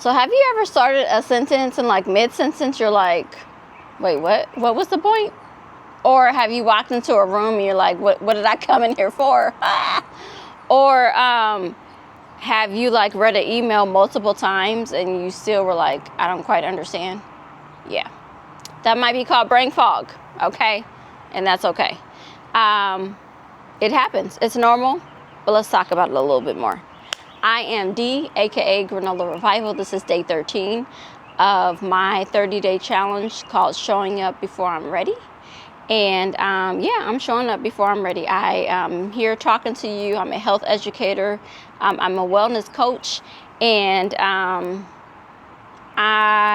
So have you ever started a sentence and like mid-sentence you're like, wait, what was the point? Or have you walked into a room and you're like, what did I come in here for? Or have you like read an email multiple times and you still were like, I don't quite understand? Yeah, that might be called brain fog, okay? And that's okay. It happens, it's normal, but let's talk about it a little bit more. I am Dee, aka Granola Revival. This is day 13 of my 30-day challenge called Showing Up Before I'm Ready. And yeah, I'm showing up before I'm ready. I am here talking to you. I'm a health educator. I'm a wellness coach, and I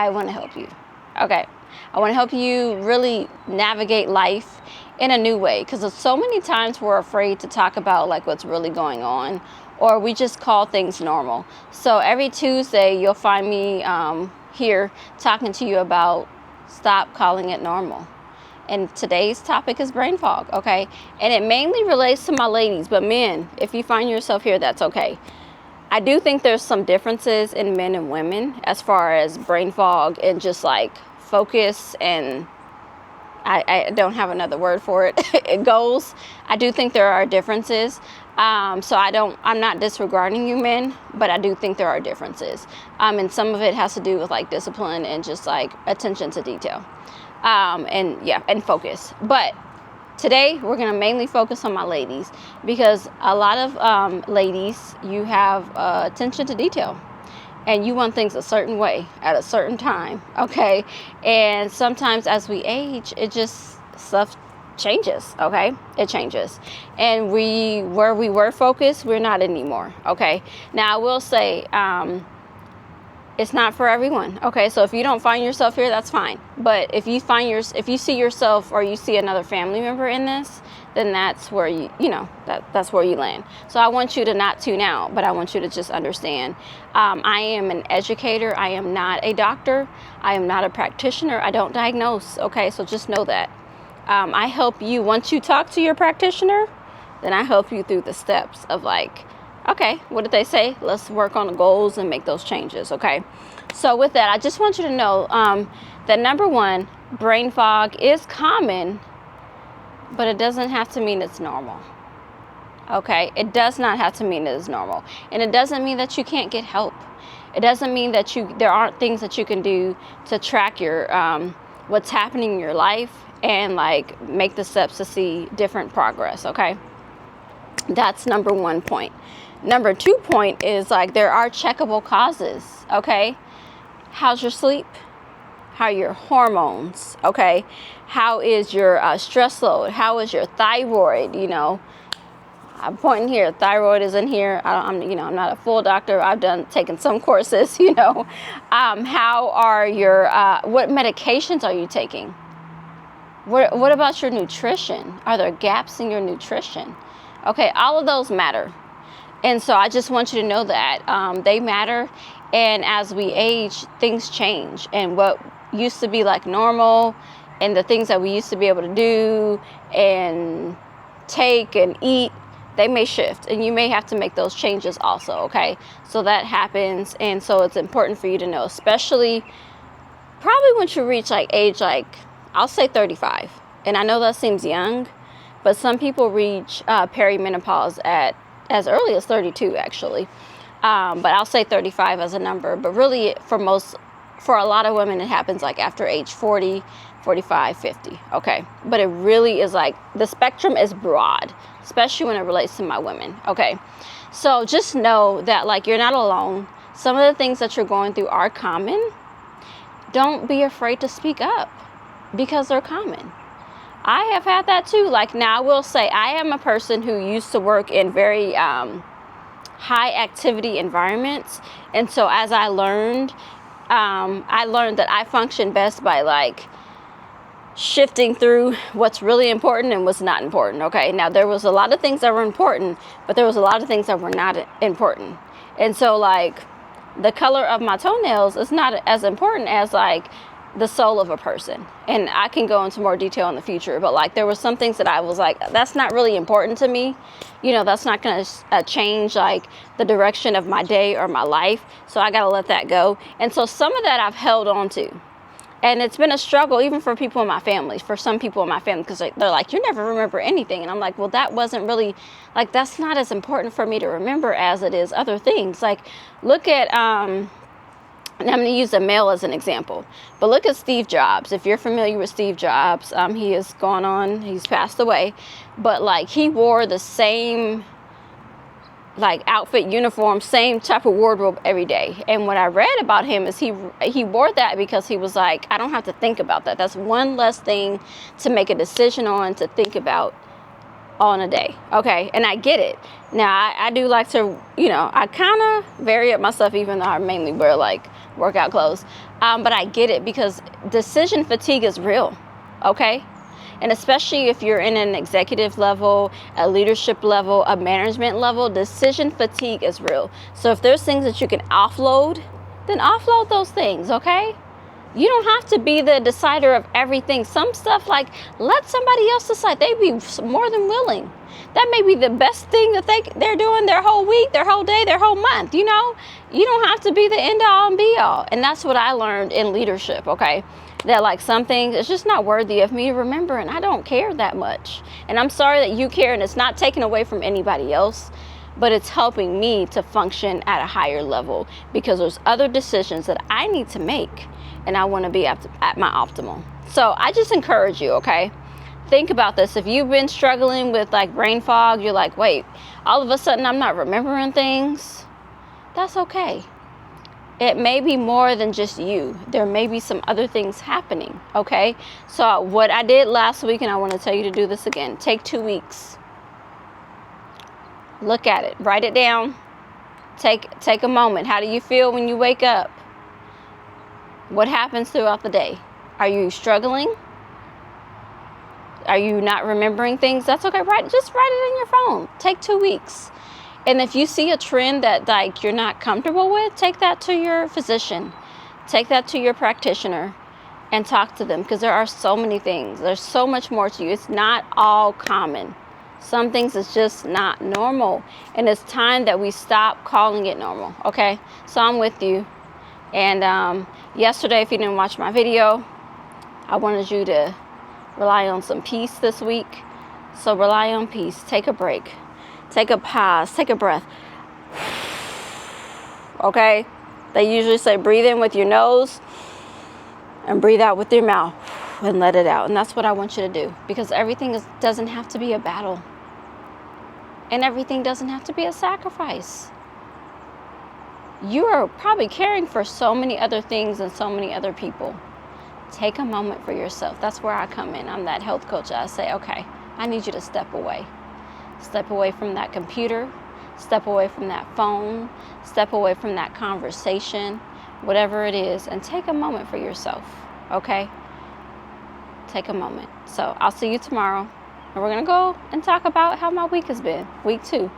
want to help you. Okay, I want to help you really navigate life in a new way, because so many times we're afraid to talk about like what's really going on, or we just call things normal. So every Tuesday you'll find me here talking to you about stop calling it normal. And today's topic is brain fog, okay? And it mainly relates to my ladies, but men, if you find yourself here, that's okay. I do think there's some differences in men and women as far as brain fog and just like focus, and I don't have another word for it. It goes. I do think there are differences. So I'm not disregarding you men, but I do think there are differences. And some of it has to do with like discipline and just like attention to detail. And focus. But today we're going to mainly focus on my ladies, because a lot of ladies, you have attention to detail and you want things a certain way at a certain time, okay? And sometimes as we age, it just stuff changes, okay? It changes. And where we were focused, we're not anymore, okay? Now I will say, it's not for everyone, okay? So if you don't find yourself here, that's fine. But if you see yourself or you see another family member in this, then that's where that's where you land. So I want you to not tune out, but I want you to just understand. I am an educator. I am not a doctor. I am not a practitioner. I don't diagnose, okay? So just know that. I help you. Once you talk to your practitioner, then I help you through the steps of like, okay, what did they say? Let's work on the goals and make those changes, okay? So with that, I just want you to know that number one, brain fog is common, but it doesn't have to mean it's normal, okay? It does not have to mean it is normal. And it doesn't mean that you can't get help. It doesn't mean that there aren't things that you can do to track your what's happening in your life and like make the steps to see different progress, okay? That's number 1 point. Number 2 point is like there are checkable causes, okay? How's your sleep? How are your hormones, okay? How is your stress load? How is your thyroid? You know, I'm pointing here. Thyroid is in here. I'm not a full doctor. I've taken some courses. You know, how are your what medications are you taking? What about your nutrition? Are there gaps in your nutrition? Okay, all of those matter. And so I just want you to know that they matter. And as we age, things change. And what used to be like normal and the things that we used to be able to do and take and eat, they may shift. And you may have to make those changes also, okay? So that happens. And so it's important for you to know, especially probably once you reach like age, like I'll say 35. And I know that seems young, but some people reach perimenopause at as early as 32 actually. But I'll say 35 as a number. But really for a lot of women, it happens like after age 40, 45, 50. Okay. But it really is like the spectrum is broad, especially when it relates to my women. Okay. So just know that like you're not alone. Some of the things that you're going through are common. Don't be afraid to speak up because they're common. I have had that too. Like now I will say I am a person who used to work in very high activity environments. And so as I learned that I function best by like shifting through what's really important and what's not important. Okay. Now there was a lot of things that were important, but there was a lot of things that were not important. And so like the color of my toenails is not as important as like the soul of a person. And I can go into more detail in the future, but like there were some things that I was like, that's not really important to me. You know, that's not going to change like the direction of my day or my life. So I got to let that go. And so some of that I've held on to. And it's been a struggle even for people in my family, for some people in my family, because they're like, you never remember anything. And I'm like, well, that wasn't really, like, that's not as important for me to remember as it is other things. Like, look at, and I'm going to use a male as an example, but look at Steve Jobs. If you're familiar with Steve Jobs, he has gone on, he's passed away, but like he wore the same like outfit, uniform, same type of wardrobe every day. And what I read about him is he wore that because he was like, I don't have to think about that. That's one less thing to make a decision on, to think about on a day. Okay. And I get it. Now I do like to, you know, I kind of vary up myself, even though I mainly wear like workout clothes. But I get it because decision fatigue is real. Okay. And especially if you're in an executive level, a leadership level, a management level, decision fatigue is real. So if there's things that you can offload, then offload those things. Okay. You don't have to be the decider of everything. Some stuff, like, let somebody else decide. They'd be more than willing. That may be the best thing that they're doing their whole week, their whole day, their whole month. You know, you don't have to be the end all and be all. And that's what I learned in leadership, okay? That like some things, it's just not worthy of me to remember, and I don't care that much. And I'm sorry that you care, and it's not taken away from anybody else, but it's helping me to function at a higher level because there's other decisions that I need to make. And I want to be at my optimal. So I just encourage you, okay? Think about this. If you've been struggling with like brain fog, you're like, wait, all of a sudden I'm not remembering things. That's okay. It may be more than just you. There may be some other things happening, okay? So what I did last week, and I want to tell you to do this again, take 2 weeks. Look at it. Write it down. Take a moment. How do you feel when you wake up? What happens throughout the day? Are you struggling? Are you not remembering things? That's okay. Just write it in your phone. Take 2 weeks. And if you see a trend that like you're not comfortable with, take that to your physician. Take that to your practitioner and talk to them, because there are so many things. There's so much more to you. It's not all common. Some things is just not normal. And it's time that we stop calling it normal. Okay? So I'm with you. And yesterday, if you didn't watch my video, I wanted you to rely on some peace this week. So rely on peace. Take a break. Take a pause. Take a breath. Okay? They usually say breathe in with your nose and breathe out with your mouth and let it out. And that's what I want you to do, because everything doesn't have to be a battle. And everything doesn't have to be a sacrifice. You are probably caring for so many other things and so many other people. Take a moment for yourself. That's where I come in. I'm that health coach. I say, okay, I need you to step away. Step away from that computer. Step away from that phone. Step away from that conversation, whatever it is, and take a moment for yourself, okay? Take a moment. So I'll see you tomorrow, and we're going to go and talk about how my week has been, week 2.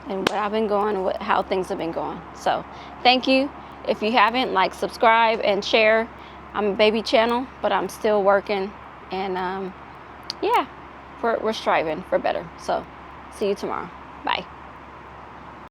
And what I've been going and how things have been going. So thank you. If you haven't, like, subscribe and share. I'm a baby channel, but I'm still working. And yeah, we're striving for better. So see you tomorrow. Bye.